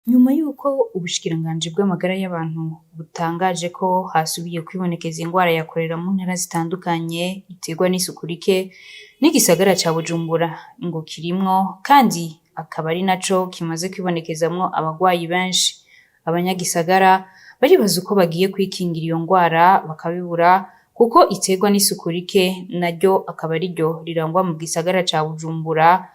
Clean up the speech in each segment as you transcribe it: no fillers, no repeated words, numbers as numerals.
Nyuma yuko ubushikiranganji bw'amagara y'abantu butangaje ko hasubiye kwibonekeza ingwara ya korera mu ntara zitandukanye iterwa n'isuku rike, n'igisagara ca Bujumbura ngo kirimwo, kandi akaba ari naco kimaze kwibonekezamwo abagwayi benshi. Abanyagisagara baribaza uko bagiye kwikingira iyo ngwara bakabibura, kuko iterwa n'isuku rike naryo akaba ariryo rirangwa mu gisagara ca Bujumbura,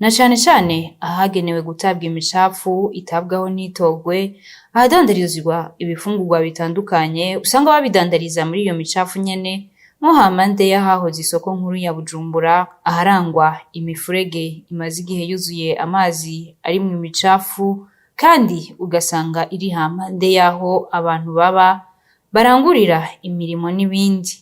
na cane cane ahagenewe gutabwa imicafu itabwaho ntitogwe, ahadandarizwa ibifungurwa bitandukanye usanga babidandariza muri iyo micafu nyene, nko hampande y'ahahoze isoko nkuru ya Bujumbura, aharangwa imifurege imaze igihe yuzuye amazi arimwo imicafu, kandi ugasanga iri hampande y'aho abantu baba barangurira imirimo n'ibindi.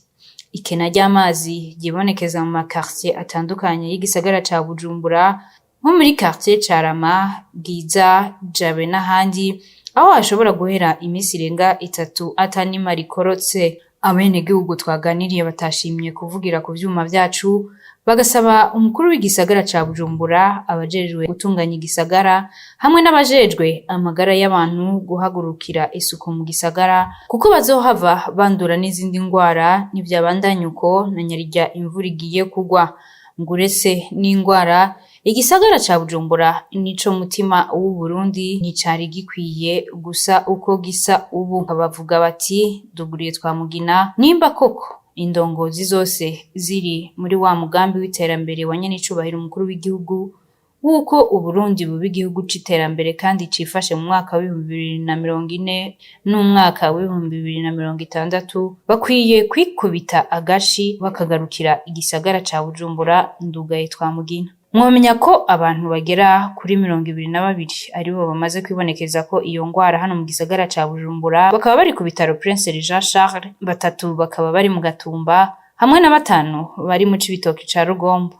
Ikena ry'amazi ryibonekeza mu makartier atandukanye y'igisagara ca Bujumbura, nko muri quartier Carama, Bwiza, Jabe n'ahandi, aho hashobora guhera imisi irenga 3 ata n'imwe rikorotse. Abenegihugu twaganiriye batashimye kuvugira ku vyuma vyacu, bagasaba umukuru w'igisagara ca Bujumbura, abajejwe gutunganya igisagara hamwe n'abajejwe amagara y'abantu guhagurukira isuku mu gisagara, kuko bazohava bandura n'izindi ngwara nivyabandanya uko, na nyarirya imvura igiye kugwa. Ngo uretse n'ingwara, igisagara ca Bujumbura nico mutima w'u Burundi, nticari gikwiye gusa uko gisa ubu. Bavuga bati duguriye twamugina, nimba koko indongozi zose ziri muri wa mugambi w'iterambere wa nyenicubahiro umukuru w'igihugu, wuko Uburundi buba igihugu c'iterambere kandi cifashe mu mwaka wa 2040 n'umwaka wa 2060, bakwiye kwikubita agashi bakagarukira igisagara ca Bujumbura. Ndugaye twamugina. Mwomenya ko abantu bagera kuri 22 aribo bamaze kwibonekeza ko iyo ngwara hano mu gisagara ca Bujumbura, bakaba bari ku bitaro Prince Jean Charles, 3 bakaba bari mu Gatumba, hamwe na 5 bari mu Cibitoke ca Rugombo.